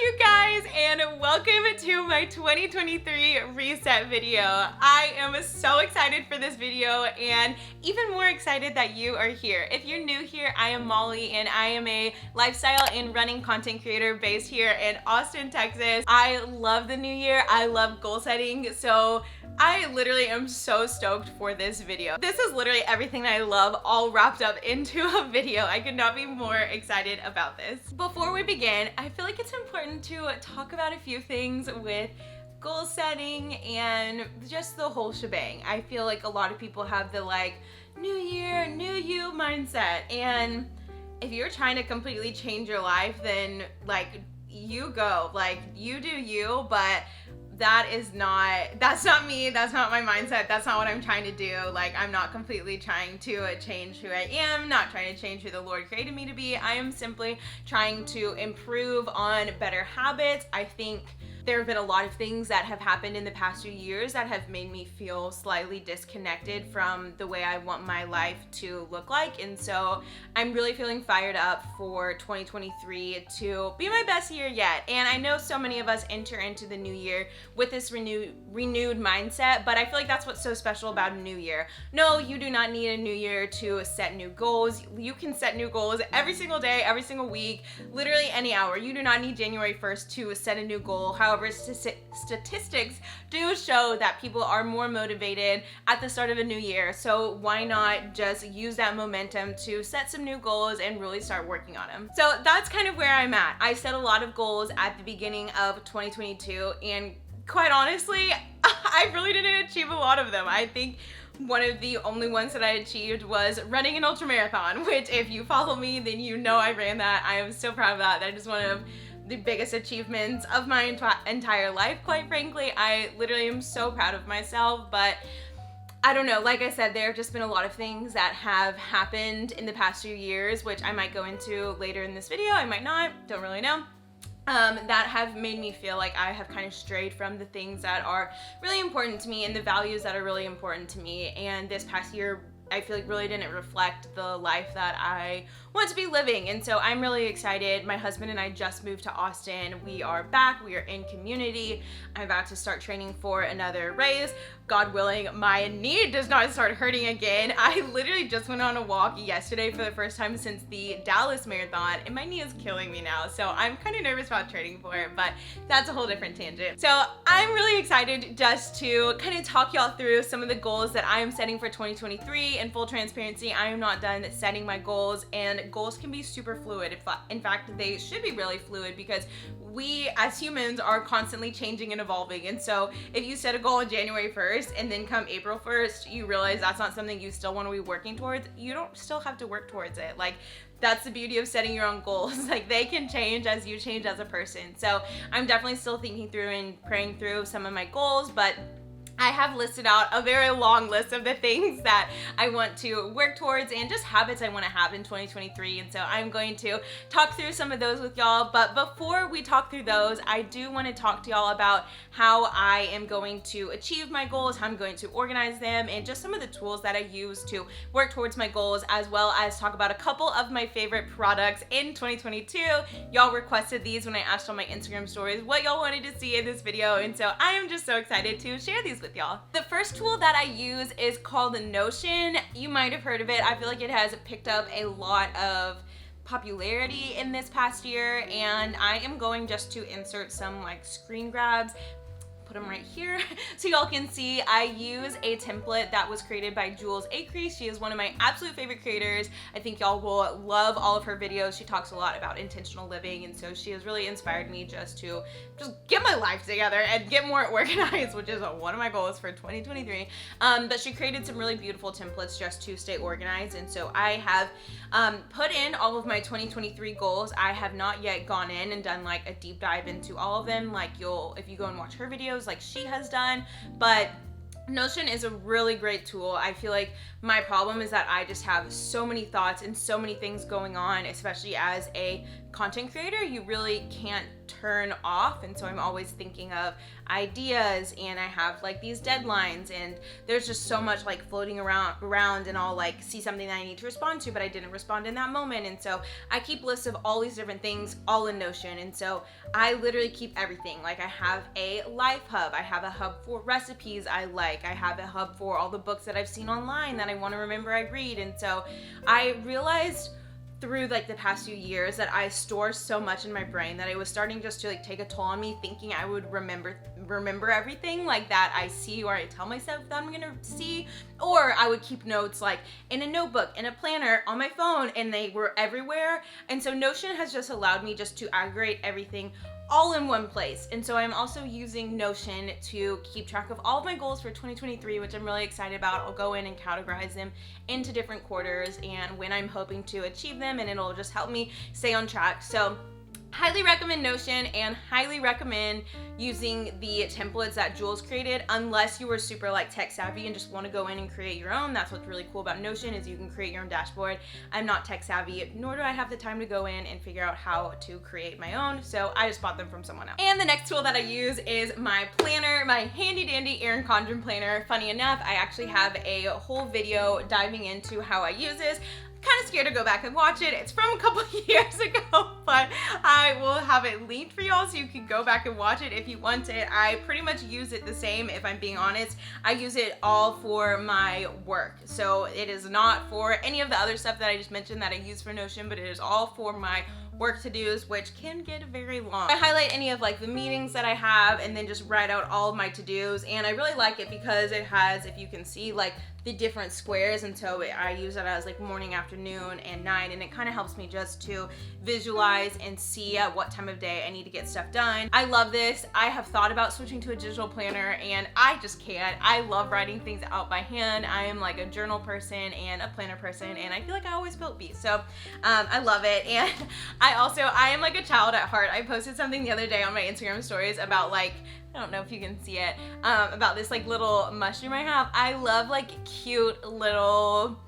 you guys, and welcome to my 2023 reset video. I am so excited for this video and even more excited that you are here. If you're new here, I am Molly and I am a lifestyle and running content creator based here in Austin, Texas. I love the new year. I love goal setting, so I literally am so stoked for this video. This is literally everything I love all wrapped up into a video. I could not be more excited about this. Before we begin, I feel like it's important to talk about a few things with goal setting and just the whole shebang. I feel like a lot of people have the new year, new you mindset, and if you're trying to completely change your life, then you go, you do you, but that's not me, that's not my mindset, that's not what I'm trying to do. I'm not completely trying to change who I am, not trying to change who the Lord created me to be. I am simply trying to improve on better habits. I think there have been a lot of things that have happened in the past few years that have made me feel slightly disconnected from the way I want my life to look like. And so I'm really feeling fired up for 2023 to be my best year yet. And I know so many of us enter into the new year with this renewed mindset, but I feel like that's what's so special about a new year. No, you do not need a new year to set new goals. You can set new goals every single day, every single week, literally any hour. You do not need January 1st to set a new goal. However, statistics do show that people are more motivated at the start of a new year. So why not just use that momentum to set some new goals and really start working on them? So that's kind of where I'm at. I set a lot of goals at the beginning of 2022, and quite honestly, I really didn't achieve a lot of them. I think one of the only ones that I achieved was running an ultramarathon, which if you follow me, then you know I ran that. I am so proud of that. That is one of the biggest achievements of my entire life, quite frankly. I literally am so proud of myself, but I don't know, like I said, there have just been a lot of things that have happened in the past few years, which I might go into later in this video, I might not, don't really know. That have made me feel like I have kind of strayed from the things that are really important to me and the values that are really important to me. And this past year, I feel like really didn't reflect the life that I want to be living. And so I'm really excited. My husband and I just moved to Austin. We are back. We are in community. I'm about to start training for another race. God willing, my knee does not start hurting again. I literally just went on a walk yesterday for the first time since the Dallas Marathon, and my knee is killing me now. So I'm kind of nervous about training for it, but that's a whole different tangent. So I'm really excited just to kind of talk y'all through some of the goals that I am setting for 2023. In full transparency, I am not done setting my goals, and goals can be super fluid. In fact, they should be really fluid because we as humans are constantly changing and evolving. And so if you set a goal on January 1st and then come April 1st, you realize that's not something you still want to be working towards, you don't still have to work towards it. That's the beauty of setting your own goals. They can change as you change as a person. So I'm definitely still thinking through and praying through some of my goals, but I have listed out a very long list of the things that I want to work towards and just habits I want to have in 2023. And so I'm going to talk through some of those with y'all. But before we talk through those, I do want to talk to y'all about how I am going to achieve my goals, how I'm going to organize them, and just some of the tools that I use to work towards my goals, as well as talk about a couple of my favorite products in 2022. Y'all requested these when I asked on my Instagram stories what y'all wanted to see in this video. And so I am just so excited to share these with y'all. The first tool that I use is called Notion. You might have heard of it. I feel like it has picked up a lot of popularity in this past year, and I am going just to insert some screen grabs, put them right here so y'all can see. I use a template that was created by Jules Acree. She is one of my absolute favorite creators. I think y'all will love all of her videos. She talks a lot about intentional living, and so she has really inspired me just to get my life together and get more organized, which is one of my goals for 2023. But she created some really beautiful templates just to stay organized, and so I have put in all of my 2023 goals. I have not yet gone in and done a deep dive into all of them if you go and watch her videos like she has done, but Notion is a really great tool. I feel like my problem is that I just have so many thoughts and so many things going on, especially as a content creator, you really can't turn off, and so I'm always thinking of ideas, and I have like these deadlines, and there's just so much like floating around, and I'll like see something that I need to respond to, but I didn't respond in that moment, and so I keep lists of all these different things all in Notion. And so I literally keep everything. Like, I have a life hub, I have a hub for recipes I like, I have a hub for all the books that I've seen online that I want to remember I read. And so I realized through like the past few years that I store so much in my brain that it was starting just to like take a toll on me, thinking I would remember everything like that I see, or I tell myself that I'm gonna see, or I would keep notes like in a notebook, in a planner, on my phone, and they were everywhere. And so Notion has just allowed me just to aggregate everything all in one place. And so I'm also using Notion to keep track of all of my goals for 2023, which I'm really excited about. I'll go in and categorize them into different quarters and when I'm hoping to achieve them, and it'll just help me stay on track. So highly recommend Notion, and highly recommend using the templates that Jules created, unless you were super like tech savvy and just want to go in and create your own. That's what's really cool about Notion, is you can create your own dashboard. I'm not tech savvy, nor do I have the time to go in and figure out how to create my own, so I just bought them from someone else. And the next tool that I use is my planner, my handy dandy Erin Condren planner. Funny enough, I actually have a whole video diving into how I use this. Kind of scared to go back and watch it. It's from a couple years ago, but I will have it linked for y'all so you can go back and watch it if you want it. I pretty much use it the same, if I'm being honest. I use it all for my work. So it is not for any of the other stuff that I just mentioned that I use for Notion, but it is all for my work to-dos, which can get very long. I highlight any of like the meetings that I have and then just write out all of my to-dos, and I really like it because it has, if you can see, like the different squares, and so I use it as like morning, afternoon, and night, and it kind of helps me just to visualize and see at what time of day I need to get stuff done. I love this. I have thought about switching to a digital planner, and I just can't. I love writing things out by hand. I am like a journal person and a planner person, and I feel like I always felt beat. So I love it. And I am like a child at heart. I posted something the other day on my Instagram stories about like, I don't know if you can see it, about this like little mushroom I have. I love like cute little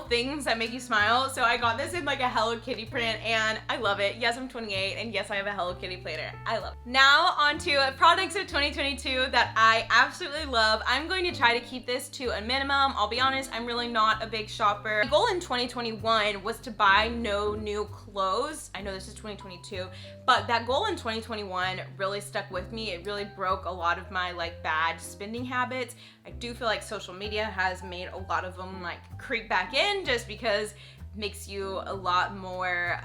things that make you smile. So I got this in like a Hello Kitty print, and I love it. Yes, I'm 28, and yes, I have a Hello Kitty planner. I love it. Now on to products of 2022 that I absolutely love. I'm going to try to keep this to a minimum. I'll be honest, I'm really not a big shopper. My goal in 2021 was to buy no new clothes. I know this is 2022, but that goal in 2021 really stuck with me. It really broke a lot of my like bad spending habits. I do feel like social media has made a lot of them like creep back in, just because it makes you a lot more,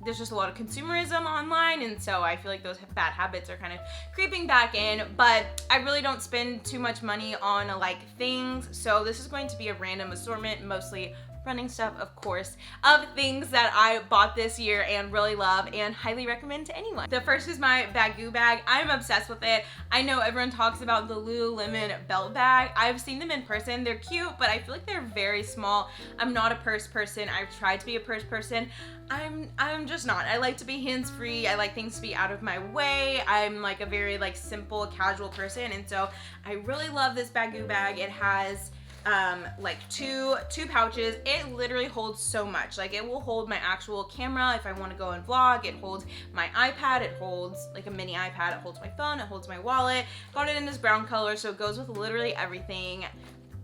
there's just a lot of consumerism online, and so I feel like those bad habits are kind of creeping back in. But I really don't spend too much money on like things, so this is going to be a random assortment, mostly running stuff, of course, of things that I bought this year and really love and highly recommend to anyone. The first is my Baggu bag. I'm obsessed with it. I know everyone talks about the Lululemon belt bag. I've seen them in person. They're cute, but I feel like they're very small. I'm not a purse person. I've tried to be a purse person. I'm just not. I like to be hands-free. I like things to be out of my way. I'm like a very like simple, casual person, and so I really love this Baggu bag. It has like two pouches. It literally holds so much. Like, it will hold my actual camera if I want to go and vlog. It holds my iPad. It holds like a mini iPad. It holds my phone. It holds my wallet. Got it in this brown color, so it goes with literally everything.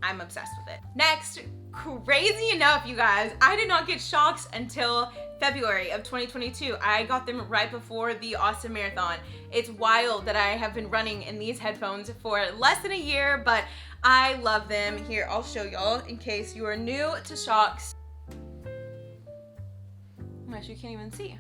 I'm obsessed with it. Next, crazy enough, you guys, I did not get Shocks until February of 2022. I got them right before the Austin Marathon. It's wild that I have been running in these headphones for less than a year, but I love them. Here, I'll show y'all in case you are new to Shocks. Oh my gosh, you can't even see.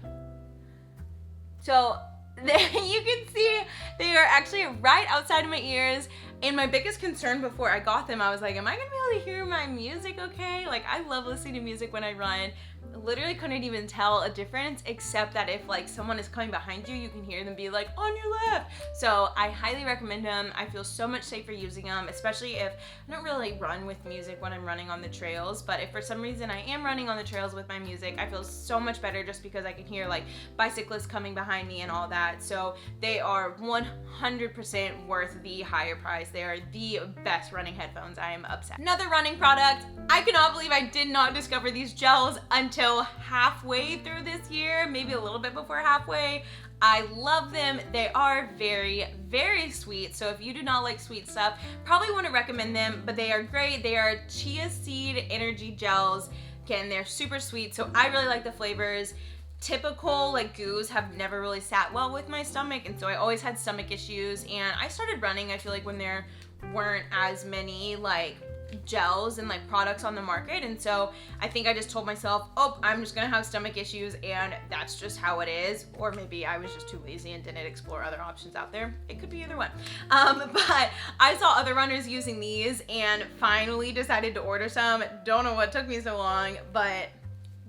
So there you can see they are actually right outside of my ears. And my biggest concern before I got them, I was like, am I gonna be able to hear my music okay? Like, I love listening to music when I run. Literally couldn't even tell a difference, except that if like someone is coming behind you, you can hear them be like, on your left. So I highly recommend them. I feel so much safer using them, especially if I don't really run with music when I'm running on the trails, but if for some reason I am running on the trails with my music, I feel so much better just because I can hear like bicyclists coming behind me and all that. So they are 100% worth the higher price guys. They are the best running headphones. I am obsessed. Another running product. I cannot believe I did not discover these gels until halfway through this year, maybe a little bit before halfway. I love them. They are very, very sweet. So if you do not like sweet stuff, probably wouldn't recommend them, but they are great. They are chia seed energy gels. Again, they're super sweet. So I really like the flavors. Typical like goos have never really sat well with my stomach, and so I always had stomach issues. And I started running, I feel like, when there weren't as many like gels and like products on the market, and so I think I just told myself, oh, I'm just gonna have stomach issues and that's just how it is. Or maybe I was just too lazy and didn't explore other options out there. It could be either one. But I saw other runners using these and finally decided to order some. Don't know what took me so long, but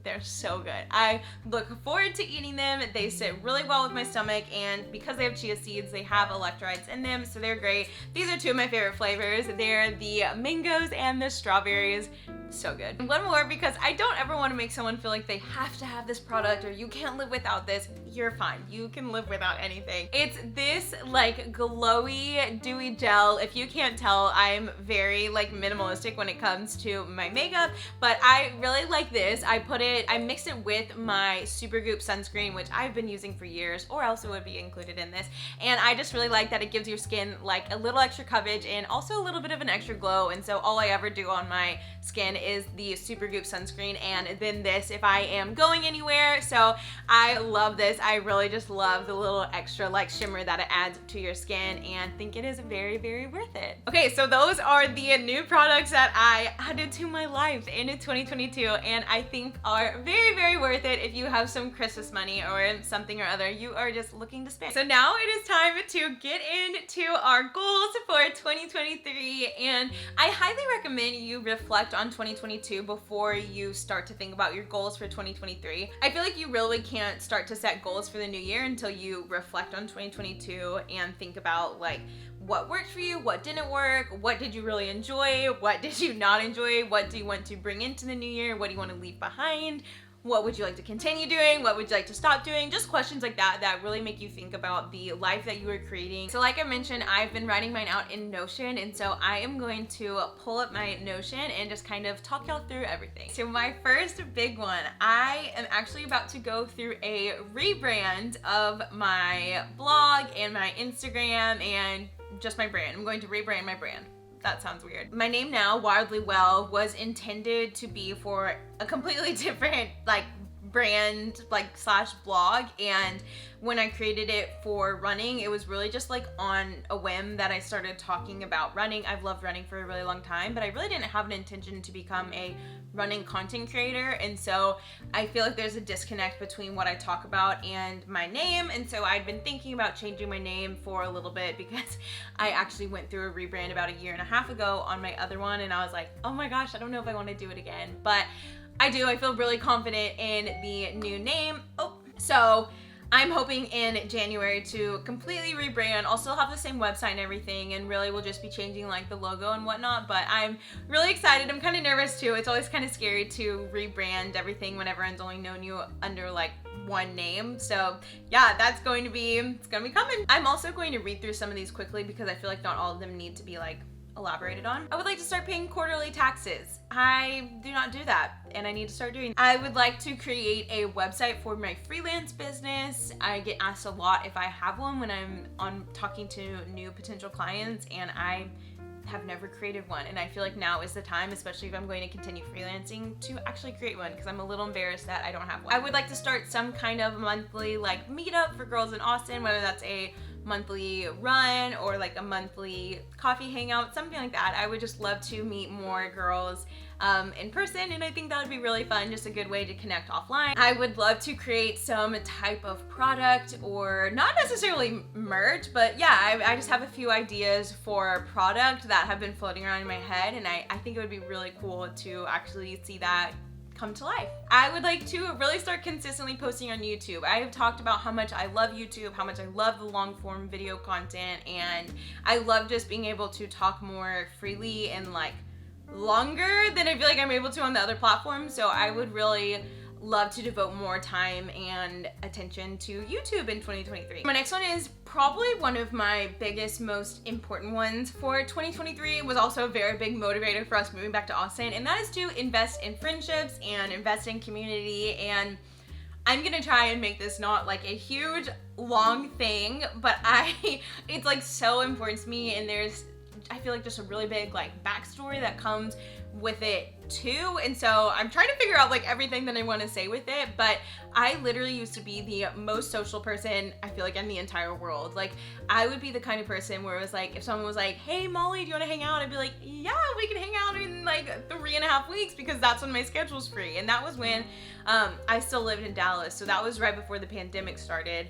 they're so good. I look forward to eating them. They sit really well with my stomach, and because they have chia seeds, they have electrolytes in them, so they're great. These are two of my favorite flavors. They're the mangoes and the strawberries. So good. One more, because I don't ever want to make someone feel like they have to have this product or you can't live without this. You're fine. You can live without anything. It's this like glowy, dewy gel. If you can't tell, I'm very like minimalistic when it comes to my makeup, but I really like this. I mixed it with my Supergoop sunscreen, which I've been using for years, or else it would be included in this. And I just really like that it gives your skin like a little extra coverage and also a little bit of an extra glow. And so all I ever do on my skin is the Supergoop sunscreen, and then this if I am going anywhere. So I love this. I really just love the little extra like shimmer that it adds to your skin, and think it is very, very worth it. Okay, so those are the new products that I added to my life in 2022, and I think are very, very worth it if you have some Christmas money or something or other you are just looking to spend. So now it is time to get into our goals for 2023, and I highly recommend you reflect on 2022 before you start to think about your goals for 2023. I feel like you really can't start to set goals for the new year until you reflect on 2022 and think about like what worked for you, what didn't work, what did you really enjoy, what did you not enjoy, what do you want to bring into the new year, what do you want to leave behind, what would you like to continue doing, what would you like to stop doing, just questions like that that really make you think about the life that you are creating. So like I mentioned, I've been writing mine out in Notion, and so I am going to pull up my Notion and just kind of talk y'all through everything. So my first big one, I am actually about to go through a rebrand of my blog and my Instagram and just my brand. I'm going to rebrand my brand. That sounds weird. My name now, Wildly Well, was intended to be for a completely different like brand like slash blog, and when I created it for running, it was really just like on a whim that I started talking about running. I've loved running for a really long time, but I really didn't have an intention to become a running content creator, and so I feel like there's a disconnect between what I talk about and my name. And so I'd been thinking about changing my name for a little bit, because I actually went through a rebrand about 1.5 years ago on my other one, and I was like, oh my gosh, I don't know if I want to do it again, but I do. I feel really confident in the new name. So I'm hoping in January to completely rebrand. I'll still have the same website and everything, and really we'll just be changing like the logo and whatnot, but I'm really excited. I'm kind of nervous too. It's always kind of scary to rebrand everything when everyone's only known you under like one name. So yeah, it's gonna be coming. I'm also going to read through some of these quickly because I feel like not all of them need to be like elaborated on. I would like to start paying quarterly taxes. I do not do that, and I need to start doing that. I would like to create a website for my freelance business. I get asked a lot if I have one when I'm on talking to new potential clients, and I have never created one, and I feel like now is the time, especially if I'm going to continue freelancing, to actually create one, because I'm a little embarrassed that I don't have one. I would like to start some kind of monthly like meetup for girls in Austin, whether that's a monthly run or like a monthly coffee hangout, something like that. I would just love to meet more girls in person, and I think that would be really fun, just a good way to connect offline. I would love to create some type of product, or not necessarily merch, but yeah, I just have a few ideas for product that have been floating around in my head, and I think it would be really cool to actually see that come to life. I would like to really start consistently posting on YouTube. I have talked about how much I love YouTube, how much I love the long form video content, and I love just being able to talk more freely and like longer than I feel like I'm able to on the other platforms. So I would really love to devote more time and attention to YouTube in 2023. My next one is Probably one of my biggest, most important ones for 2023 was also a very big motivator for us moving back to Austin, and that is to invest in friendships and invest in community. And I'm gonna try and make this not like a huge, long thing, but it's like so important to me, and there's, I feel like, just a really big like backstory that comes with it too. And so I'm trying to figure out like everything that I want to say with it, but I literally used to be the most social person, I feel like, in the entire world. Like, I would be the kind of person where it was like, if someone was like, hey Molly, do you want to hang out? I'd be like, yeah, we can hang out in like 3.5 weeks, because that's when my schedule's free. And that was when I still lived in Dallas, so that was right before the pandemic started,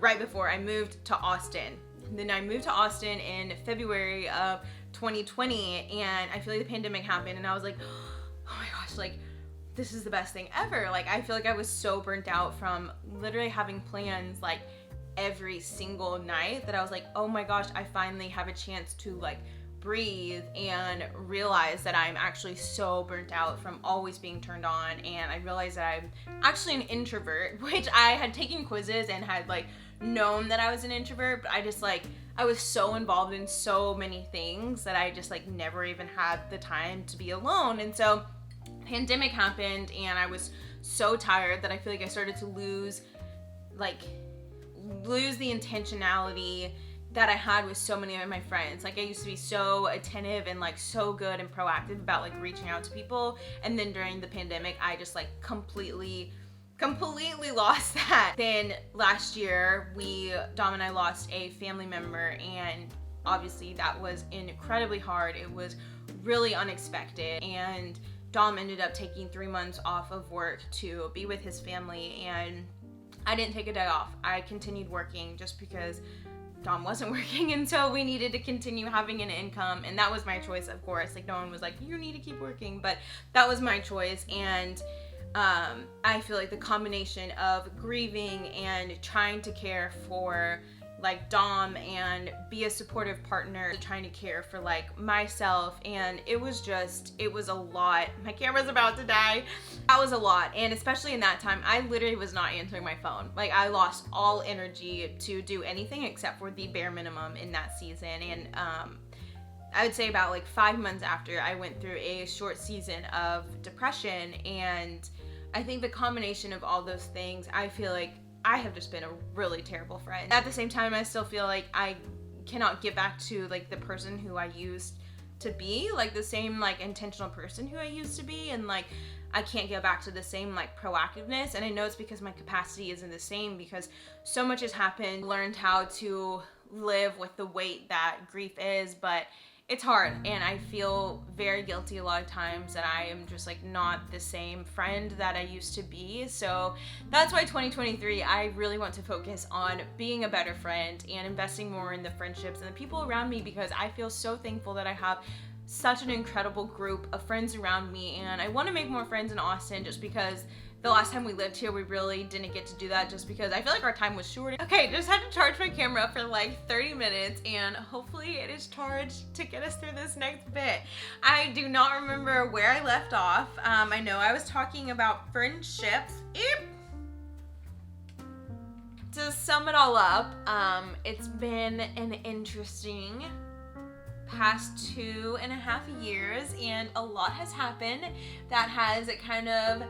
right before I moved to Austin. And then I moved to Austin in February of 2020, and I feel like the pandemic happened, and I was like, oh my gosh, like, this is the best thing ever. Like, I feel like I was so burnt out from literally having plans like every single night that I was like, oh my gosh, I finally have a chance to like breathe and realize that I'm actually so burnt out from always being turned on. And I realized that I'm actually an introvert, which I had taken quizzes and had like known that I was an introvert, but I was so involved in so many things that I just like never even had the time to be alone. And so pandemic happened, and I was so tired that I feel like I started to lose the intentionality that I had with so many of my friends. Like, I used to be so attentive and like so good and proactive about like reaching out to people, and then during the pandemic I just like completely lost that. Then last year Dom and I lost a family member, and obviously that was incredibly hard. It was really unexpected, and Dom ended up taking 3 months off of work to be with his family, and I didn't take a day off. I continued working just because Dom wasn't working, and so we needed to continue having an income, and that was my choice, of course. Like, no one was like, you need to keep working, but that was my choice. And I feel like the combination of grieving and trying to care for like Dom and be a supportive partner, trying to care for like myself, and it was a lot. My camera's about to die. That was a lot, and especially in that time, I literally was not answering my phone. Like, I lost all energy to do anything except for the bare minimum in that season. And I would say about like 5 months after, I went through a short season of depression, and I think the combination of all those things, I feel like I have just been a really terrible friend. At the same time, I still feel like I cannot get back to like the person who I used to be, like the same like intentional person who I used to be, and like I can't get back to the same like proactiveness. And I know it's because my capacity isn't the same, because so much has happened. Learned how to live with the weight that grief is, but it's hard, and I feel very guilty a lot of times that I am just like not the same friend that I used to be. So that's why 2023, I really want to focus on being a better friend and investing more in the friendships and the people around me, because I feel so thankful that I have such an incredible group of friends around me, and I want to make more friends in Austin, just because the last time we lived here, we really didn't get to do that, just because I feel like our time was short. Okay, just had to charge my camera for like 30 minutes, and hopefully it is charged to get us through this next bit. I do not remember where I left off. I know I was talking about friendships. To sum it all up, it's been an interesting past 2.5 years, and a lot has happened that has kind of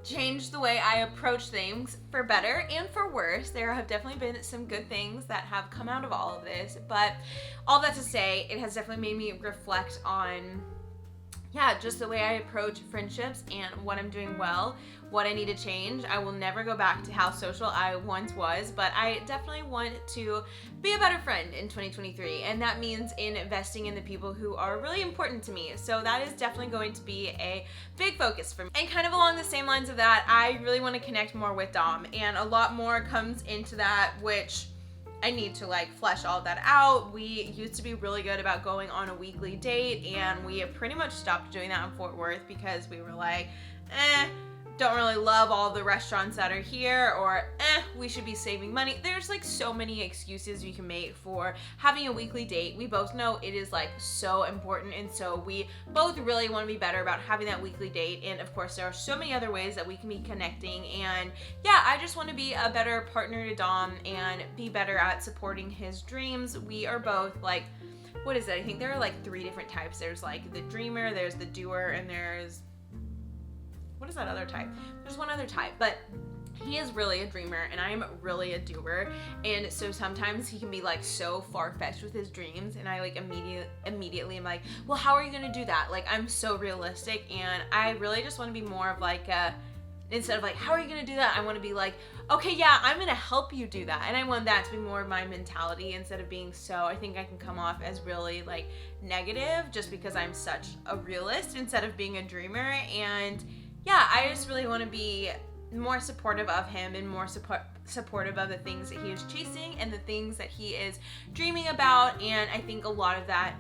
changed the way I approach things, for better and for worse. There have definitely been some good things that have come out of all of this, but all that to say, it has definitely made me reflect on just the way I approach friendships and what I'm doing well, what I need to change. I will never go back to how social I once was, but I definitely want to be a better friend in 2023, and that means investing in the people who are really important to me. So that is definitely going to be a big focus for me. And kind of along the same lines of that, I really want to connect more with Dom, and a lot more comes into that, which I need to like flesh all that out. We used to be really good about going on a weekly date, and we have pretty much stopped doing that in Fort Worth because we were like, don't really love all the restaurants that are here, or we should be saving money. There's like so many excuses you can make for having a weekly date. We both know it is like so important, and so we both really want to be better about having that weekly date. And of course, there are so many other ways that we can be connecting, and yeah, I just want to be a better partner to Dom and be better at supporting his dreams. We are both like, what is it? I think there are like 3 different types. There's like the dreamer, there's the doer, and there's, what is that other type? There's one other type, but he is really a dreamer and I am really a doer. And so sometimes he can be like so far-fetched with his dreams, and I like immediately am like, well, how are you gonna do that? Like, I'm so realistic, and I really just want to be more of like a, instead of like, how are you gonna do that? I want to be like, okay, yeah, I'm gonna help you do that. And I want that to be more of my mentality instead of being so, I think I can come off as really like negative just because I'm such a realist instead of being a dreamer. And yeah, I just really want to be more supportive of him and more supportive of the things that he is chasing and the things that he is dreaming about. And I think a lot of that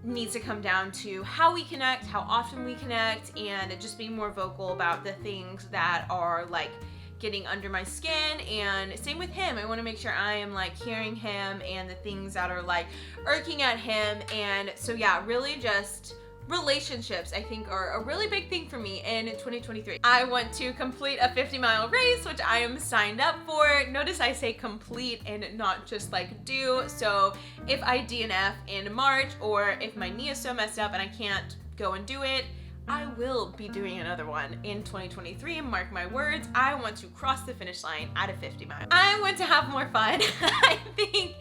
needs to come down to how we connect, how often we connect, and just being more vocal about the things that are like getting under my skin. And same with him, I want to make sure I am like hearing him and the things that are like irking at him. And so yeah, really just relationships, I think, are a really big thing for me in 2023. I want to complete a 50-mile race, which I am signed up for. Notice I say complete and not just like do. So if I DNF in March, or if my knee is so messed up and I can't go and do it, I will be doing another one in 2023. Mark my words, I want to cross the finish line at a 50 mile. I want to have more fun. I think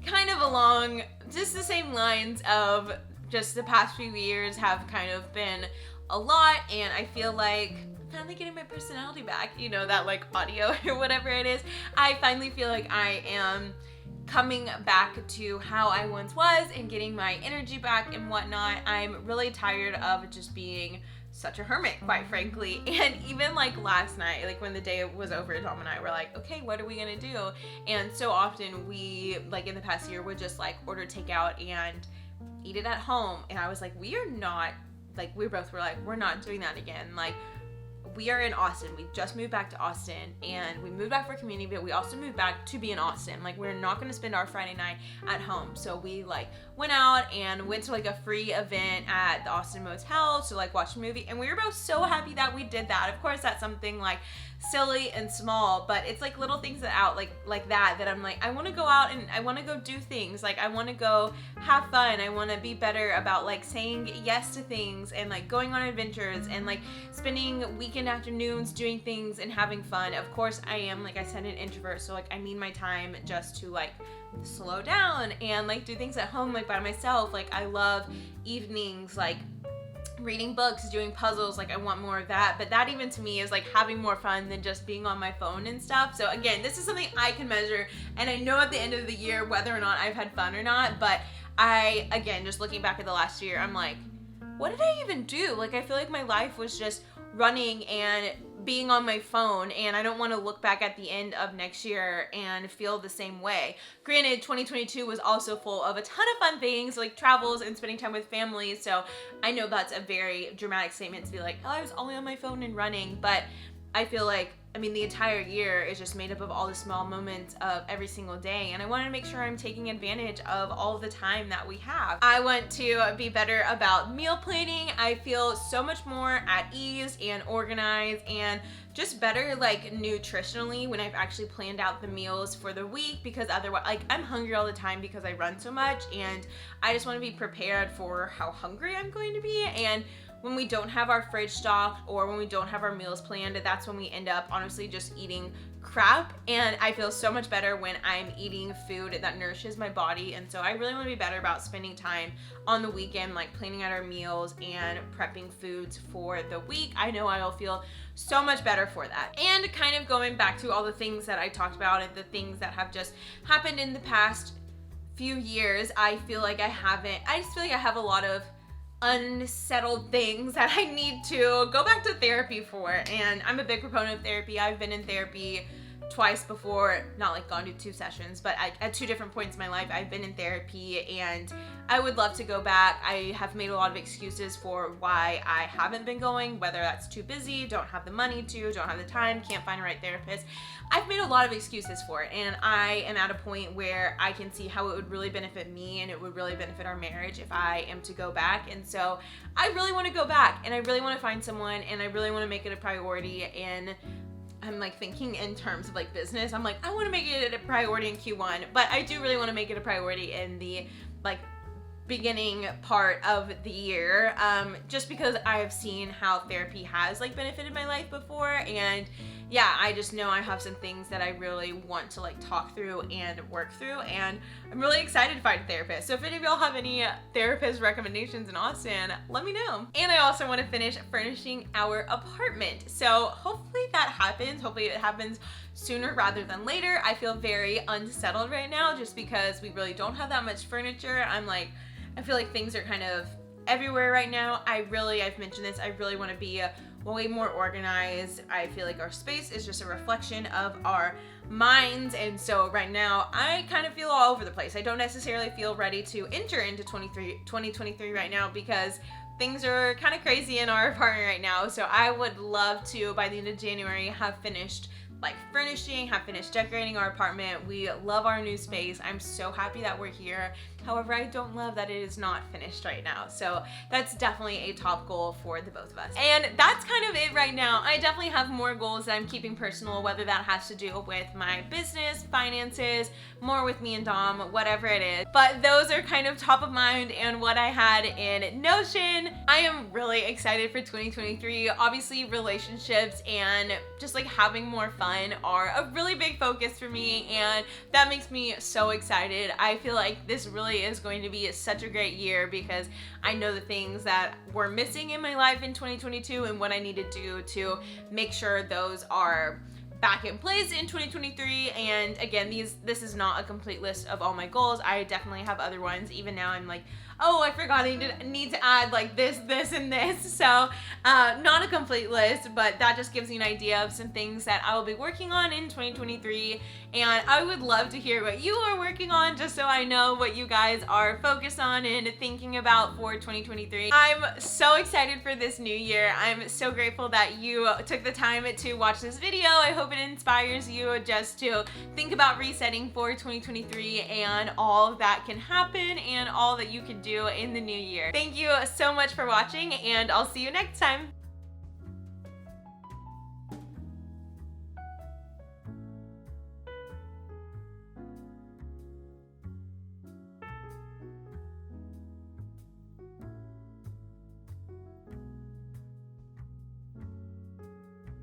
kind of along just the same lines of just the past few years have kind of been a lot, and I feel like I'm finally getting my personality back, you know, that like audio or whatever it is. I finally feel like I am coming back to how I once was and getting my energy back and whatnot. I'm really tired of just being such a hermit, quite frankly. And even like last night, like when the day was over, Tom and I were like, okay, what are we gonna do? And so often we, like in the past year, would just like order takeout and eat it at home. And I was like, we are not, like, we both were like, we're not doing that again. Like, we are in Austin. We just moved back to Austin, and we moved back for community, but we also moved back to be in Austin. Like, we're not going to spend our Friday night at home. So we like went out and went to like a free event at the Austin Motel to like watch a movie, and we were both so happy that we did that. Of course, that's something like silly and small, but it's like little things that out like that I'm like, I want to go out and I want to go do things. Like, I want to go have fun. I want to be better about like saying yes to things and like going on adventures and like spending weekend afternoons doing things and having fun. Of course, I am, like I said, an introvert, so like I need my time just to like slow down and like do things at home, like by myself. Like, I love evenings, like reading books, doing puzzles. Like, I want more of that, but that even to me is like having more fun than just being on my phone and stuff. So again, this is something I can measure, and I know at the end of the year whether or not I've had fun or not. But I, again, just looking back at the last year, I'm like, what did I even do? Like, I feel like my life was just running and being on my phone, and I don't want to look back at the end of next year and feel the same way. Granted, 2022 was also full of a ton of fun things like travels and spending time with family, so I know that's a very dramatic statement to be like, oh, I was only on my phone and running, but I feel like, I mean, the entire year is just made up of all the small moments of every single day, and I want to make sure I'm taking advantage of all the time that we have. I want to be better about meal planning. I feel so much more at ease and organized and just better like nutritionally when I've actually planned out the meals for the week, because otherwise, like, I'm hungry all the time because I run so much, and I just want to be prepared for how hungry I'm going to be. And when we don't have our fridge stocked or when we don't have our meals planned, that's when we end up honestly just eating crap. And I feel so much better when I'm eating food that nourishes my body. And so I really want to be better about spending time on the weekend, like planning out our meals and prepping foods for the week. I know I will feel so much better for that. And kind of going back to all the things that I talked about and the things that have just happened in the past few years, I just feel like I have a lot of unsettled things that I need to go back to therapy for. And I'm a big proponent of therapy. I've been in therapy twice before, not like gone to 2 sessions, but at 2 different points in my life, I've been in therapy, and I would love to go back. I have made a lot of excuses for why I haven't been going, whether that's too busy, don't have the money to, don't have the time, can't find a right therapist. I've made a lot of excuses for it, and I am at a point where I can see how it would really benefit me and it would really benefit our marriage if I am to go back. And so I really want to go back, and I really want to find someone, and I really want to make it a priority. And I'm like thinking in terms of like business. I'm like, I want to make it a priority in Q1, but I do really want to make it a priority in the like beginning part of the year, just because I have seen how therapy has like benefited my life before. And yeah, I just know I have some things that I really want to like talk through and work through, and I'm really excited to find a therapist. So if any of y'all have any therapist recommendations in Austin, let me know. And I also want to finish furnishing our apartment. So hopefully that happens. Hopefully it happens sooner rather than later. I feel very unsettled right now just because we really don't have that much furniture. I feel like things are kind of everywhere right now. I've mentioned this, I really want to be way more organized. I feel like our space is just a reflection of our minds, and so right now I kind of feel all over the place. I don't necessarily feel ready to enter into 2023 right now because things are kind of crazy in our apartment right now. So I would love to, by the end of January, have finished like furnishing, have finished decorating our apartment. We love our new space. I'm so happy that we're here. However, I don't love that it is not finished right now. So that's definitely a top goal for the both of us. And that's kind of it right now. I definitely have more goals that I'm keeping personal, whether that has to do with my business, finances, more with me and Dom, whatever it is. But those are kind of top of mind and what I had in Notion. I am really excited for 2023. Obviously, relationships and just like having more fun are a really big focus for me, and that makes me so excited. I feel like this really is going to be such a great year because I know the things that were missing in my life in 2022 and what I need to do to make sure those are back in place in 2023. And again, this is not a complete list of all my goals. I definitely have other ones. Even now I'm like, oh, I forgot I need to add like this, and this. So not a complete list, but that just gives you an idea of some things that I will be working on in 2023. And I would love to hear what you are working on, just so I know what you guys are focused on and thinking about for 2023. I'm so excited for this new year. I'm so grateful that you took the time to watch this video. I hope it inspires you just to think about resetting for 2023 and all that can happen and all that you can do in the new year. Thank you so much for watching, and I'll see you next time.